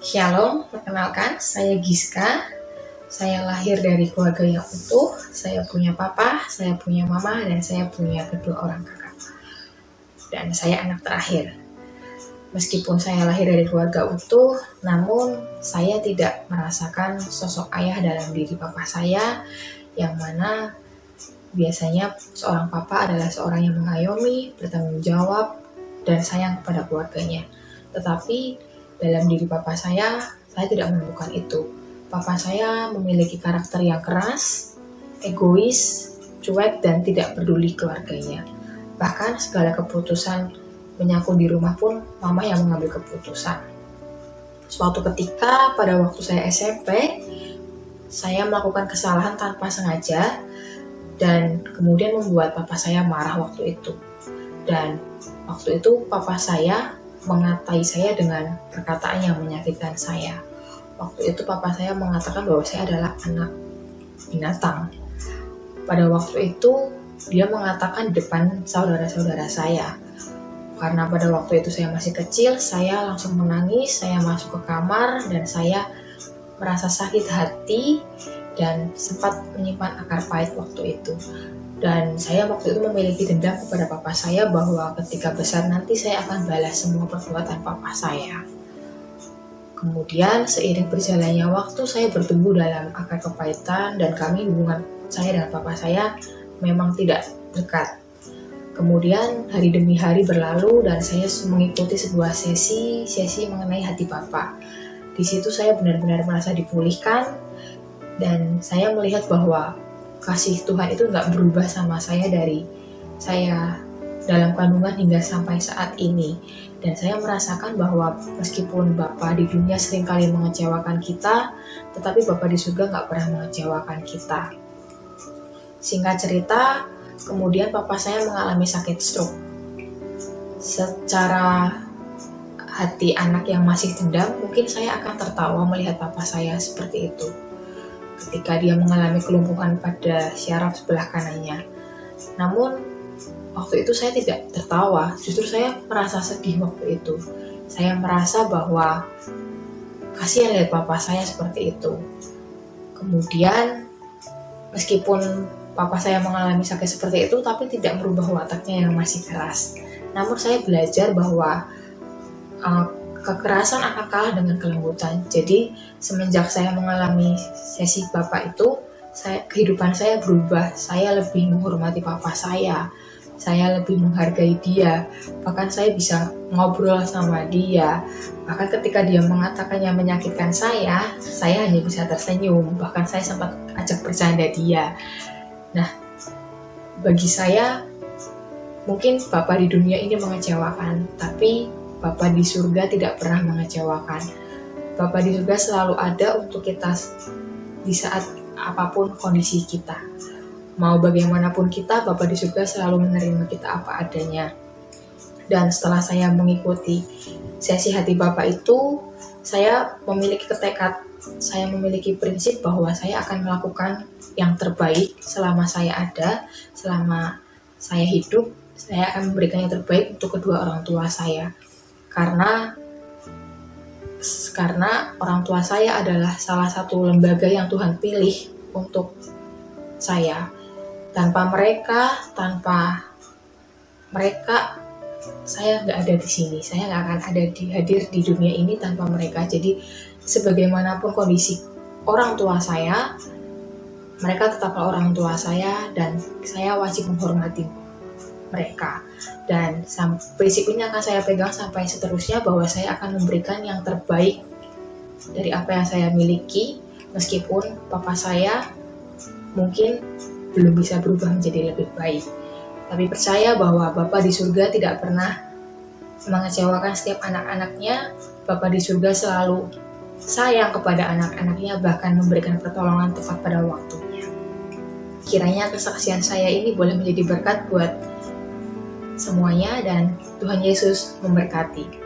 Shalom, perkenalkan saya Giska. Saya lahir dari keluarga yang utuh. Saya punya papa, saya punya mama, dan saya punya kedua orang kakak. Dan saya anak terakhir. Meskipun saya lahir dari keluarga utuh, namun saya tidak merasakan sosok ayah dalam diri papa saya, yang mana biasanya seorang papa adalah seorang yang mengayomi, bertanggung jawab, dan sayang kepada keluarganya. Tetapi dalam diri papa saya tidak menemukan itu. Papa saya memiliki karakter yang keras, egois, cuek, dan tidak peduli keluarganya. Bahkan segala keputusan menyangkut di rumah pun mama yang mengambil keputusan. Suatu ketika pada waktu saya SMP, saya melakukan kesalahan tanpa sengaja dan kemudian membuat papa saya marah waktu itu. Dan waktu itu papa saya mengatai saya dengan perkataan yang menyakitkan saya. Waktu itu papa saya mengatakan bahwa saya adalah anak binatang. Pada waktu itu dia mengatakan di depan saudara-saudara saya. Karena pada waktu itu saya masih kecil, saya langsung menangis, saya masuk ke kamar dan saya merasa sakit hati dan sempat menyimpan akar pahit waktu itu. Dan saya waktu itu memiliki dendam kepada papa saya bahwa ketika besar nanti saya akan balas semua perbuatan papa saya. Kemudian seiring berjalannya waktu saya bertumbuh dalam akar kepahitan dan hubungan saya dengan papa saya memang tidak dekat. Kemudian hari demi hari berlalu dan saya mengikuti sebuah sesi mengenai hati papa. Di situ saya benar-benar merasa dipulihkan dan saya melihat bahwa kasih Tuhan itu nggak berubah sama saya dari saya dalam kandungan hingga sampai saat ini. Dan saya merasakan bahwa meskipun Bapa di dunia seringkali mengecewakan kita, tetapi Bapa di surga nggak pernah mengecewakan kita. Singkat cerita, kemudian papa saya mengalami sakit stroke. Secara hati anak yang masih dendam, mungkin saya akan tertawa melihat papa saya seperti itu ketika dia mengalami kelumpuhan pada syaraf sebelah kanannya. Namun waktu itu saya tidak tertawa, justru saya merasa sedih waktu itu. Saya merasa bahwa kasihan lihat papa saya seperti itu. Kemudian meskipun papa saya mengalami sakit seperti itu, tapi tidak merubah wataknya yang masih keras. Namun saya belajar bahwa kekerasan akan kalah dengan kelembutan. Jadi semenjak saya mengalami sesi papa itu, kehidupan saya berubah. Saya lebih menghormati papa saya lebih menghargai dia. Bahkan saya bisa ngobrol sama dia. Bahkan ketika dia mengatakan yang menyakitkan saya hanya bisa tersenyum. Bahkan saya sempat ajak bercanda dia. Nah, bagi saya mungkin Bapa di dunia ini mengecewakan, tapi Bapa di surga tidak pernah mengecewakan. Bapa di surga selalu ada untuk kita di saat apapun kondisi kita. Mau bagaimanapun kita, Bapa di surga selalu menerima kita apa adanya. Dan setelah saya mengikuti sesi hati Bapa itu, saya memiliki tekad, saya memiliki prinsip bahwa saya akan melakukan yang terbaik selama saya ada, selama saya hidup, saya akan memberikan yang terbaik untuk kedua orang tua saya. Karena orang tua saya adalah salah satu lembaga yang Tuhan pilih untuk saya. Tanpa mereka, saya nggak ada di sini. Saya nggak akan hadir di dunia ini tanpa mereka. Jadi sebagaimanapun kondisi orang tua saya, mereka tetaplah orang tua saya dan saya wajib menghormati mereka. Dan prinsip ini akan saya pegang sampai seterusnya, bahwa saya akan memberikan yang terbaik dari apa yang saya miliki, meskipun papa saya mungkin belum bisa berubah menjadi lebih baik. Tapi percaya bahwa Bapa di surga tidak pernah mengecewakan setiap anak-anaknya. Bapa di surga selalu sayang kepada anak-anaknya, bahkan memberikan pertolongan tepat pada waktunya. Kiranya kesaksian saya ini boleh menjadi berkat buat semuanya dan Tuhan Yesus memberkati.